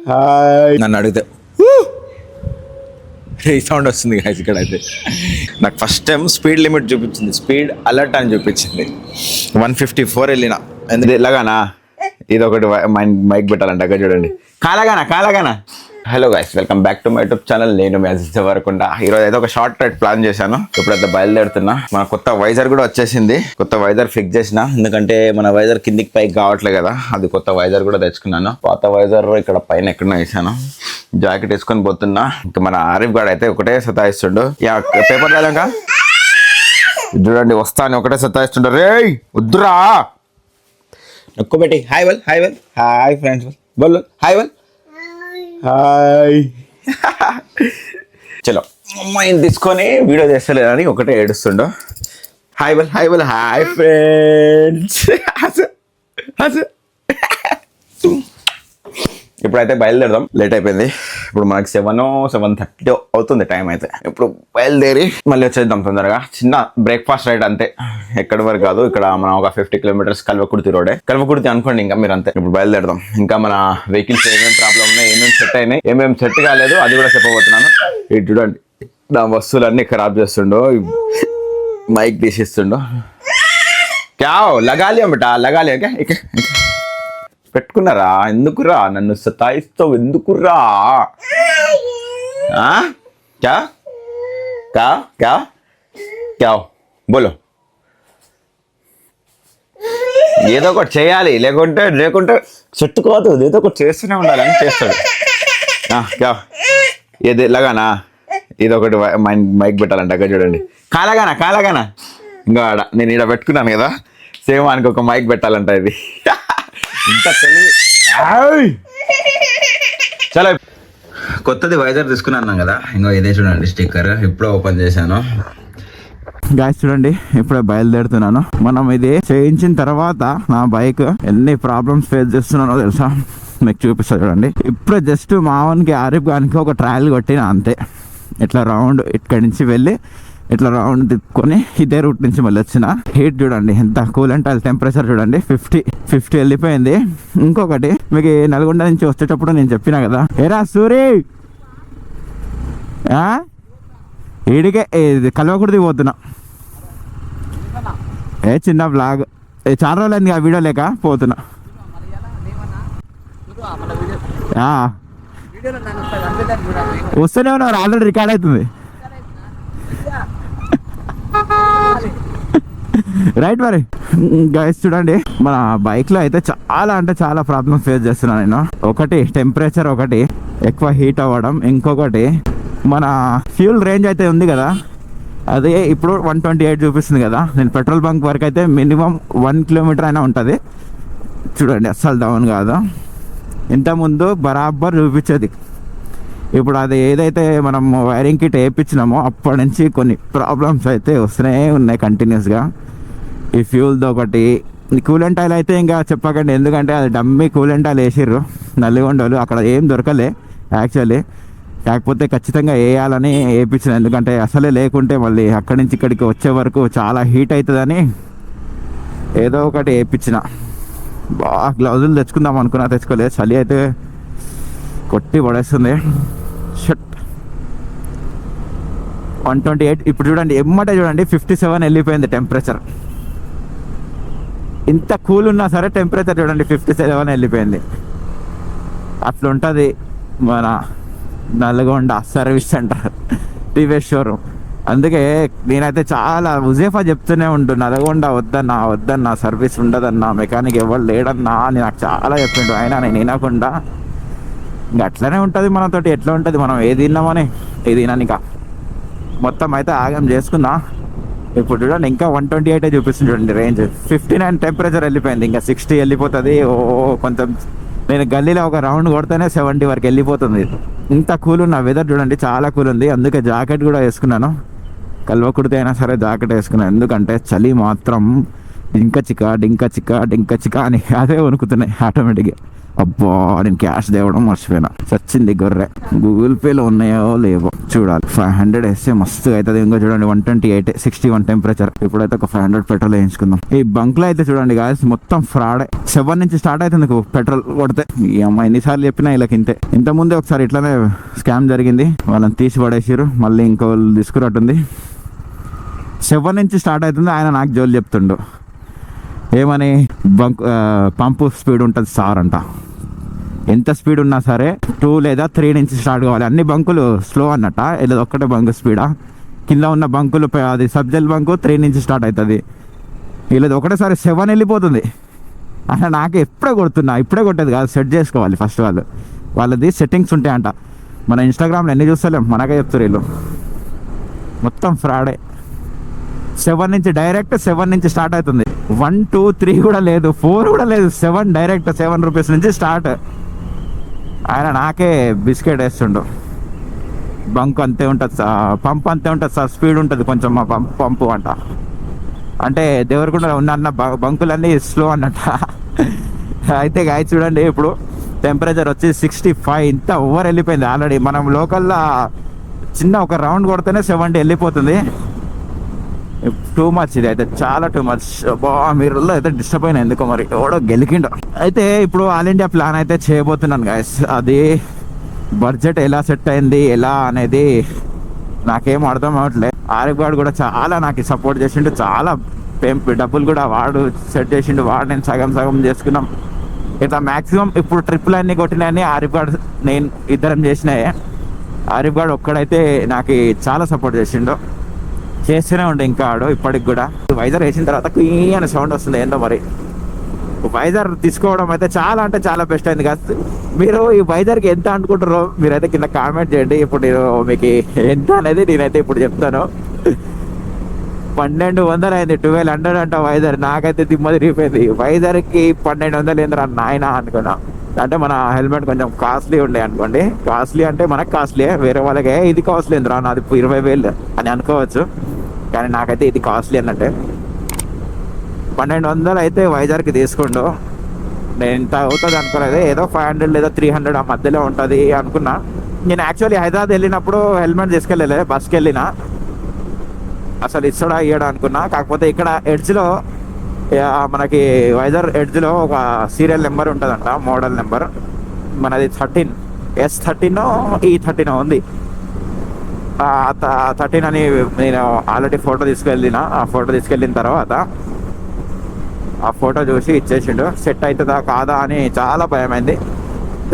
Hi నన్ను అడిగితే ఈ సౌండ్ వస్తుంది గాయస్. ఇక్కడ అయితే నాకు ఫస్ట్ టైం స్పీడ్ లిమిట్ చూపించింది, స్పీడ్ అలర్ట్ అని చూపించింది. 154 వెళ్ళిన. ఎందుకు ఇలాగానా? ఇది ఒకటి మైక్ పెట్టాలంట అక్కడ చూడండి. కాలాగానా. Hello guys, welcome back to my YouTube channel. నేను మ్యాజిక్ వరకుండా ఈరోజు అయితే ఒక షార్ట్ రైడ్ ప్లాన్ చేశాను. ఇప్పుడైతే బయలుదేరుతున్నా. మన కొత్త వైజర్ కూడా వచ్చేసింది. కొత్త వైజర్ ఫిక్స్ చేసిన, ఎందుకంటే మన వైజర్ కిందికి పైకి కావట్లేదు కదా, అది కొత్త వైజర్ కూడా తెచ్చుకున్నాను. పాత వైజర్ ఇక్కడ పైన ఎక్కడో వేసాను. జాకెట్ వేసుకొని పోతున్నా. ఇంకా మన ఆరిఫ్ గాడు అయితే ఒకటే సతాయిస్తుండు. పేపర్ రాలేక చూడండి, వస్తాను ఒకటే సతాయిస్తుండు. రే వద్దురా నొక్కు పెట్టి హాయ్ ఫ్రెండ్స్ బోల్ హాయ్ చలో. అమ్మాయిని తీసుకొని వీడియో చేస్తలేదని ఒకటే ఏడుస్తుండో. Hi friends. ఇప్పుడైతే బయలుదేరదాం, లేట్ అయిపోయింది. ఇప్పుడు మనకి 7:30 అవుతుంది టైం అయితే. ఇప్పుడు బయలుదేరి మళ్ళీ వచ్చేద్దాం తొందరగా. చిన్న బ్రేక్ఫాస్ట్ రైడ్ అంతే, ఎక్కడి వరకు కాదు. ఇక్కడ మనం ఒక 50 కిలోమీటర్స్ కల్వకుర్తి రోడే. కల్వకుర్తి అనుకోండి ఇంకా మీరు అంతే. ఇప్పుడు బయలుదేరదాం. ఇంకా మన వెహికల్స్ ఏమేమి ప్రాబ్లం ఉన్నాయి, ఏమేమి సెట్ అయినాయి, ఏమేమి సెట్ కాలేదు అది కూడా చెప్పబోతున్నాను. ఇటు చూడండి, నా వస్తువులన్నీ ఖరాబ్ చేస్తుండో, మైక్ తీసిస్తుండో. లగాలి బేటా లగాలి. పెట్టుకున్నారా? ఎందుకురా నన్ను సతాయిస్తావు? ఎందుకురా? బోలో. ఏదో ఒకటి చేయాలి, లేకుంటే చెట్టు కాదు, ఏదో ఒకటి చేస్తూనే ఉండాలని చేస్తాడు. ఏది లగానా? ఇది ఒకటి మైక్ పెట్టాలంట అక్కడ చూడండి. కాలాగానా. ఇంకా నేను ఇక్కడ పెట్టుకున్నాను కదా, సేమ్ ఆయనకి ఒక మైక్ పెట్టాలంట. ఇది ఇంత తెలివి. చాలా కొత్తది వైజర్ తీసుకున్నాను కదా, ఇంకో ఇదే చూడండి స్టిక్కర్. ఇప్పుడే ఓపెన్ చేశాను గాయస్. చూడండి ఇప్పుడే బయలుదేరుతున్నాను. మనం ఇది చేయించిన తర్వాత నా బైక్ ఎన్ని ప్రాబ్లమ్స్ ఫేస్ చేస్తున్నానో తెలుసా, మీకు చూపిస్తా చూడండి. ఇప్పుడే జస్ట్ మావన్కి ఆరిఫ్ గానికి ఒక ట్రయల్ కొట్టిన అంతే. ఇట్లా రౌండ్ ఇక్కడి నుంచి వెళ్ళి ఇట్లా రౌండ్ తిప్పుకొని ఇదే రూట్ నుంచి మళ్ళీ వచ్చిన. హీట్ చూడండి ఎంత కూల్ అంటే టెంపరేచర్ చూడండి, 50 వెళ్ళిపోయింది. ఇంకొకటి మీకు నల్గొండ నుంచి వచ్చేటప్పుడు నేను చెప్పినా కదా, ఏరా సూరి ఈడికే కల్వకుర్తి పోతున్నా. చిన్న బ్లాగ్ చాలా రోజులైంది ఆ వీడియో లేక పోతున్నా. వస్తూనే ఉన్నారు, ఆల్రెడీ రికార్డ్ అవుతుంది. రైట్ మరి గైస్, చూడండి మన బైక్ లో అయితే చాలా అంటే చాలా ప్రాబ్లమ్ ఫేస్ చేస్తున్నాను నేను. ఒకటి టెంపరేచర్, ఒకటి ఎక్కువ హీట్ అవ్వడం, ఇంకొకటి మన ఫ్యూల్ రేంజ్ అయితే ఉంది కదా, అదే ఇప్పుడు 128 చూపిస్తుంది కదా. నేను పెట్రోల్ బంక్ వరకు అయితే మినిమం 1 కిలోమీటర్ అయినా ఉంటుంది. చూడండి అస్సలు డౌన్ కాదు. ఇంతకుముందు బరాబర్ చూపించేది. ఇప్పుడు అది ఏదైతే మనం వైరింగ్ కిట్ వేయించినామో అప్పటి నుంచి కొన్ని ప్రాబ్లమ్స్ అయితే వస్తూనే ఉన్నాయి కంటిన్యూస్గా. ఈ ఫ్యూల్ది ఒకటి, కూలెంట్ ఆయిల్ అయితే ఇంకా చెప్పకండి, ఎందుకంటే అది డమ్మీ కూలెంట్ ఆయిల్ వేసిర్రు నల్లిగొండలు. అక్కడ ఏం దొరకలే యాక్చువల్లీ, కాకపోతే ఖచ్చితంగా వేయాలని వేయించిన, ఎందుకంటే అసలే లేకుంటే మళ్ళీ అక్కడి నుంచి ఇక్కడికి వచ్చే వరకు చాలా హీట్ అవుతుందని ఏదో ఒకటి వేయించిన. బాగా గ్లౌజులు తెచ్చుకుందాం అనుకున్నా, తెచ్చుకోలేదు. చలి అయితే కొట్టి పడేస్తుంది. షట్ 128. ఇప్పుడు చూడండి ఎమ్మటే చూడండి 57 వెళ్ళిపోయింది టెంపరేచర్. ఇంత కూల్ ఉన్నా సరే టెంపరేచర్ చూడండి 57 వెళ్ళిపోయింది. అట్లా ఉంటుంది మన Nalgonda service centre, TVS showroom. అందుకే నేనైతే చాలా ఉజేఫా చెప్తూనే ఉంటుంది, నల్గొండ వద్దన్నా సర్వీస్ ఉండదన్నా, మెకానిక్ ఎవరు లేడన్నా అని నాకు చాలా చెప్పిండు. అయినా నేను వినకుండా ఇంకా అట్లనే ఉంటుంది మనతోటి. ఎట్లా ఉంటుంది, మనం ఏది తిన్నామని ఏది తినాను. ఇంకా మొత్తం అయితే ఆగం చేసుకున్నా. ఇప్పుడు చూడండి ఇంకా 128 చూపిస్తుంది చూడండి రేంజ్. 59 టెంపరేచర్ వెళ్ళిపోయింది, ఇంకా 60 వెళ్ళిపోతుంది. కొంచెం నేను గల్లీలో ఒక రౌండ్ కొడితేనే 70 వరకు వెళ్ళిపోతుంది. ఇంత కూల్ ఉన్న వెదర్ చూడండి, చాలా కూల్ ఉంది. అందుకే జాకెట్ కూడా వేసుకున్నాను. కల్వకుర్తి అయినా సరే జాకెట్ వేసుకున్నాను, ఎందుకంటే చలి మాత్రం డింక చిక అని అదే వణుకుతున్నాయి ఆటోమేటిక్గా. అబ్బా నేను క్యాష్ తేవడం మర్చిపోయినా, చచ్చింది గొర్రె. గూగుల్ పేలో ఉన్నాయో లేవో చూడాలి. 500 వేస్తే మస్తు అవుతుంది. ఇంకా చూడండి 128 61 టెంపరేచర్. ఇప్పుడైతే ఒక 500 పెట్రోల్ వేయించుకుందాం. ఈ బంక్ లో అయితే చూడండి గాయస్ మొత్తం ఫ్రాడే. 7 నుంచి స్టార్ట్ అవుతుంది పెట్రోల్ కొడితే. ఈ అమ్మాయి ఎన్నిసార్లు చెప్పినా వీళ్ళకి ఇంతే. ఇంత ముందే ఒకసారి ఇట్లానే స్కామ్ జరిగింది, వాళ్ళని తీసి పడేసారు, మళ్ళీ ఇంకో తీసుకున్నట్టుంది. 7 నుంచి స్టార్ట్ అవుతుంది. ఆయన నాకు జోలు చెప్తుండు ఏమని, పంపు స్పీడ్ ఉంటుంది సార్ అంట. ఎంత స్పీడ్ ఉన్నా సరే 2 లేదా 3 నుంచి స్టార్ట్ కావాలి. అన్ని బంకులు స్లో అన్నట్ట, ఇలా ఒక్కటే బంకు స్పీడా. కింద ఉన్న బంకులు అది సబ్జెల్ బంకు 3 నుంచి స్టార్ట్ అవుతుంది. వీళ్ళది ఒకటేసారి 7 వెళ్ళిపోతుంది. అలా నాకు ఎప్పుడే కొడుతున్నా, ఇప్పుడే కొట్టేది కాదు, సెట్ చేసుకోవాలి ఫస్ట్. వాళ్ళది సెట్టింగ్స్ ఉంటాయంట. మన ఇన్స్టాగ్రామ్లో ఎన్ని చూస్తలేం, మనకే చెప్తారు వీళ్ళు. మొత్తం ఫ్రాడే. 7 నుంచి డైరెక్ట్ 7 నుంచి స్టార్ట్ అవుతుంది. 1 2 3 కూడా లేదు, 4 కూడా లేదు, 7 డైరెక్ట్ 7 రూపీస్ నుంచి స్టార్ట్. ఆయన నాకే బిస్కెట్ వేస్తుండు. బంక్ అంతే ఉంటుంది, పంప్ అంతే ఉంటుంది సార్, స్పీడ్ ఉంటుంది కొంచెం మా పంపు అంట. అంటే దేవరకొండ ఉన్న బంకులన్నీ స్లో అన్నట్ట. అయితే గాయ చూడండి ఇప్పుడు టెంపరేచర్ వచ్చి 65. ఇంత ఓవర్ వెళ్ళిపోయింది ఆల్రెడీ. మనం లోకల్లో చిన్న ఒక రౌండ్ కొడితేనే 70 వెళ్ళిపోతుంది. టూ మచ్, ఇది అయితే చాలా టూ మచ్. మీరు అయితే డిస్టర్బ్ అయినా ఎందుకో, మరి ఎవడో గెలికిండో. అయితే ఇప్పుడు ఆల్ ఇండియా ప్లాన్ అయితే చేయబోతున్నాను గైస్. అది బడ్జెట్ ఎలా సెట్ అయింది ఎలా అనేది నాకేం అర్థం అవ్వట్లేదు. ఆరిఫ్ గారు కూడా చాలా నాకు సపోర్ట్ చేసిండు, చాలా డబ్బులు కూడా వాడు సెట్ చేసిండు, వాడు నేను సగం చేసుకున్నాం. ఇట్లా మ్యాక్సిమం ఇప్పుడు ట్రిప్పులు అన్నీ కొట్టినాయని ఆరిఫ్ గారు నేను ఇద్దరం చేసినాయి. ఆరిఫ్ గారు ఒక్కడైతే నాకు చాలా సపోర్ట్ చేసిండు, చేస్తూనే ఉండే ఇంకా ఆడు ఇప్పటికి కూడా. వైజర్ వేసిన తర్వాత క్వీ అనే సౌండ్ వస్తుంది ఏంటో మరి. వైజర్ తీసుకోవడం అయితే చాలా అంటే చాలా బెస్ట్ అయింది కదా. మీరు ఈ వైజర్కి ఎంత అనుకుంటారో మీరైతే కింద కామెంట్ చేయండి. ఇప్పుడు నేను మీకు ఎంత అనేది నేనైతే ఇప్పుడు చెప్తాను. 1200 అయింది, 1200 అంట వైజర్. నాకైతే దిమ్మ తిరిగిపోయింది. వైజర్కి 1200 ఏంద్రా నాయన అనుకున్నా. అంటే మన హెల్మెట్ కొంచెం కాస్ట్లీ ఉండే అనుకోండి. కాస్ట్లీ అంటే మనకు కాస్ట్లీ, వేరే వాళ్ళకి ఇది కాస్ట్లీ ఏంద్రా నాది 20,000 అని అనుకోవచ్చు. కానీ నాకైతే ఇది కాస్ట్లీ అన్నట్టే. 1200 అయితే వైజాగ్కి తీసుకుండు. నేను ఇంత అవుతుంది అనుకోలేదు, ఏదో 500 లేదా 300 ఆ మధ్యలో ఉంటుంది అనుకున్నా. నేను యాక్చువల్లీ హైదరాబాద్ వెళ్ళినప్పుడు హెల్మెట్ తీసుకెళ్ళలే, బస్కి వెళ్ళిన. అసలు ఇస్తాడా ఇయ్యడా అనుకున్నా. కాకపోతే ఇక్కడ ఎడ్జ్లో మనకి వైజాగ్ ఎడ్జ్లో ఒక సీరియల్ నెంబర్ ఉంటుందంట, మోడల్ నెంబర్. మనది 13 S13 E13 ఉంది. 13 అని నేను ఆల్రెడీ ఫోటో తీసుకెళ్ళిన. ఆ ఫోటో తీసుకెళ్ళిన తర్వాత ఆ ఫోటో చూసి ఇచ్చేసిండు. సెట్ అవుతుందా కాదా అని చాలా భయమైంది.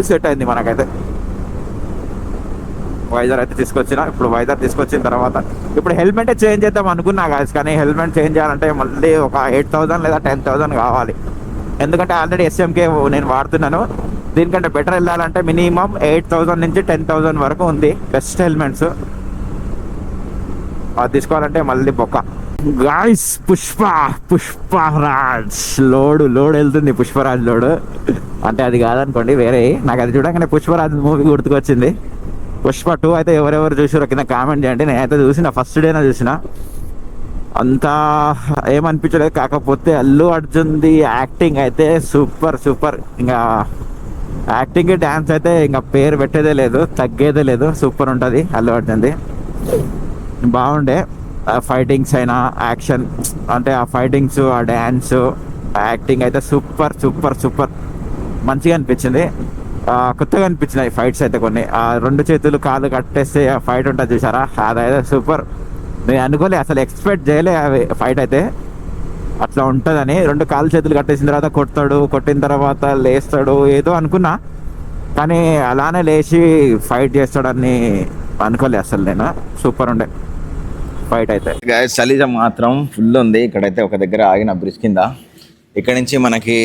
సెట్ అయింది మనకైతే. వైజాగ్ అయితే తీసుకొచ్చిన. ఇప్పుడు వైజాగ్ తీసుకొచ్చిన తర్వాత ఇప్పుడు హెల్మెట్ చేంజ్ చేద్దాం అనుకున్నా గాయస్. కానీ హెల్మెట్ చేంజ్ చేయాలంటే మళ్ళీ ఒక 8,000 లేదా 10,000 కావాలి. ఎందుకంటే ఆల్రెడీ SMK నేను వాడుతున్నాను. దీనికంటే బెటర్ వెళ్ళాలంటే మినిమం 8,000 నుంచి 10,000 వరకు ఉంది బెస్ట్ హెల్మెట్స్. అది తీసుకోవాలంటే మళ్ళీ బొక్క. గాయస్ పుష్పరాజ్ లోడ్ వెళ్తుంది. పుష్పరాజ్ లోడ్ అంటే అది కాదనుకోండి, వేరే. నాకు అది చూడగానే పుష్పరాజ్ మూవీ గుర్తుకొచ్చింది. పుష్ప 2 అయితే ఎవరెవరు చూసారో కింద కామెంట్ చేయండి. నేనైతే చూసిన, ఫస్ట్ డేనే చూసిన. అంతా ఏమనిపించలేదు. కాకపోతే అల్లు అర్జున్ది యాక్టింగ్ అయితే సూపర్. ఇంకా యాక్టింగ్ డ్యాన్స్ అయితే ఇంకా పేరు పెట్టేదే లేదు, తగ్గేదే లేదు. సూపర్ ఉంటుంది అల్లు అర్జున్ది. బాగుండే ఫైటింగ్స్ అయినా, యాక్షన్ అంటే ఆ ఫైటింగ్స్, ఆ డ్యాన్స్, యాక్టింగ్ అయితే సూపర్ మంచిగా అనిపించింది. కొత్తగా అనిపించినాయి ఫైట్స్ అయితే కొన్ని. ఆ 2 చేతులు కాళ్ళు కట్టేస్తే ఆ ఫైట్ ఉంటుంది చూసారా, అదైతే సూపర్. నేను అనుకోలే, అసలు ఎక్స్పెక్ట్ చేయలే అవి ఫైట్ అయితే అట్లా ఉంటుందని. 2 కాళ్ళు చేతులు కట్టేసిన తర్వాత కొట్టిన తర్వాత లేస్తాడు ఏదో అనుకున్నా. కానీ అలానే లేచి ఫైట్ చేస్తాడని అనుకోలే అసలు నేను. సూపర్ ఉండే ఫైట్ అయితే. చలిజ మాత్రం ఫుల్ ఉంది. ఇక్కడైతే ఒక దగ్గర ఆగిన బ్రిడ్జ్ కింద. ఇక్కడ నుంచి మనకి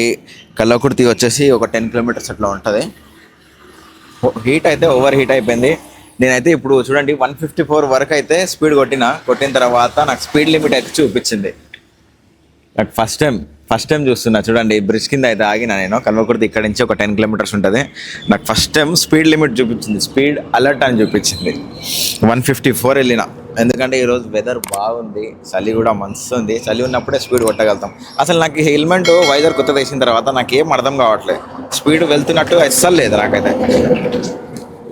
కల్లకుర్తి వచ్చేసి ఒక 10 కిలోమీటర్స్ అట్లా ఉంటుంది. హీట్ అయితే ఓవర్ హీట్ అయిపోయింది. నేనైతే ఇప్పుడు చూడండి 154 వరకు అయితే స్పీడ్ కొట్టిన తర్వాత నాకు స్పీడ్ లిమిట్ అయితే చూపించింది. నాకు ఫస్ట్ టైం చూస్తున్నా చూడండి. బ్రిడ్జ్ కింద అయితే ఆగిన నేను. కల్వకుర్తి ఇక్కడ నుంచి ఒక 10 కిలోమీటర్స్ ఉంటుంది. నాకు ఫస్ట్ టైం స్పీడ్ లిమిట్ చూపించింది, స్పీడ్ అలర్ట్ అని చూపించింది. 154 వెళ్ళిన ఎందుకంటే ఈరోజు వెదర్ బాగుంది, చలి కూడా మస్తు ఉంది. చలి ఉన్నప్పుడే స్పీడ్ కొట్టగలుగుతాం. అసలు నాకు ఈ హెల్మెట్ వైజర్ కొత్త వేసిన తర్వాత నాకేం అర్థం కావట్లేదు, స్పీడ్ వెళ్తున్నట్టు అస్సలు లేదు నాకైతే.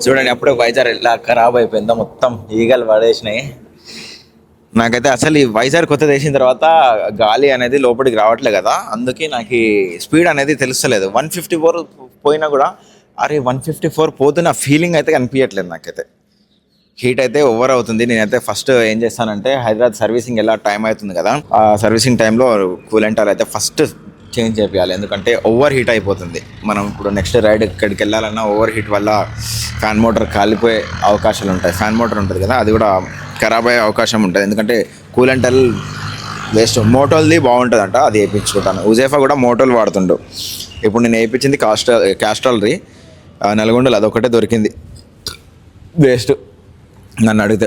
చూడండి అప్పుడే వైజర్ ఎలా ఖరాబ్ అయిపోయిందో, మొత్తం ఈగలు పడేసినాయి. నాకైతే అసలు ఈ వైజర్ కొత్త వేసిన తర్వాత గాలి అనేది లోపలికి రావట్లేదు కదా, అందుకే నాకు ఈ స్పీడ్ అనేది తెలుస్తలేదు. 154 పోయినా కూడా అరే 154 పోతున్న ఫీలింగ్ అయితే కనిపించట్లేదు నాకైతే. హీట్ అయితే ఓవర్ అవుతుంది. నేనైతే ఫస్ట్ ఏం చేస్తానంటే, హైదరాబాద్ సర్వీసింగ్ ఎలా టైం అవుతుంది కదా, ఆ సర్వీసింగ్ టైంలో కూలెంట్ ఆయిల్ అయితే ఫస్ట్ చేంజ్ చేయాలి. ఎందుకంటే ఓవర్ హీట్ అయిపోతుంది. మనం ఇప్పుడు నెక్స్ట్ రైడ్ ఇక్కడికి వెళ్ళాలన్నా ఓవర్ హీట్ వల్ల ఫ్యాన్ మోటార్ కాలిపోయే అవకాశాలు ఉంటాయి. ఫ్యాన్ మోటార్ ఉంటుంది కదా, అది కూడా ఖరాబ్ అయ్యే అవకాశం ఉంటుంది. ఎందుకంటే కూలెంట్ ఆయిల్ వేస్ట్. మోటోల్ది బాగుంటుందంట, అది వేయించుకుంటాను. ఉజేఫా కూడా మోటోలు వాడుతుండు. ఇప్పుడు నేను వేయించింది క్యాస్ట్రాల్ది నల్గొండలు, అదొకటే దొరికింది. వేస్ట్ నన్ను అడిగితే.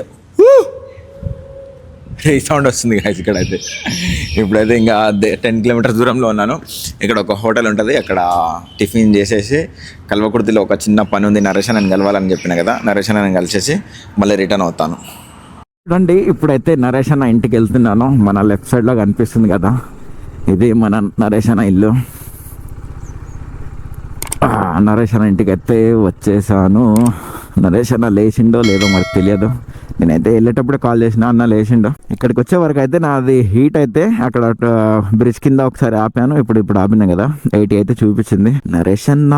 రీసౌండ్ వస్తుంది గాయస్ ఇక్కడైతే. ఇప్పుడైతే ఇంకా 10 కిలోమీటర్స్ దూరంలో ఉన్నాను. ఇక్కడ ఒక హోటల్ ఉంటుంది, అక్కడ టిఫిన్ చేసేసి కల్వకుర్తిలో ఒక చిన్న పని ఉంది, నరేష్ అని కలవాలని చెప్పిన కదా, నరేష్ అని కలిసేసి మళ్ళీ రిటర్న్ అవుతాను. చూడండి ఇప్పుడైతే నరేష్ అన్న ఇంటికి వెళ్తున్నాను. మన లెఫ్ట్ సైడ్లో కనిపిస్తుంది కదా, ఇది మన నరేష్ అన్న ఇల్లు. నరేష్ అన్న ఇంటికి అయితే వచ్చేసాను. నరేష్ అన్న లేచిండో లేదో మరి తెలియదు. నేనైతే వెళ్ళేటప్పుడు కాల్ చేసిన, అన్న లేచిండో. ఇక్కడికి వచ్చే వరకు అయితే నాది హీట్ అయితే అక్కడ బ్రిడ్జ్ కింద ఒకసారి ఆపాను. ఇప్పుడు ఆపినా కదా 80 అయితే చూపించింది. నరేష్ అన్న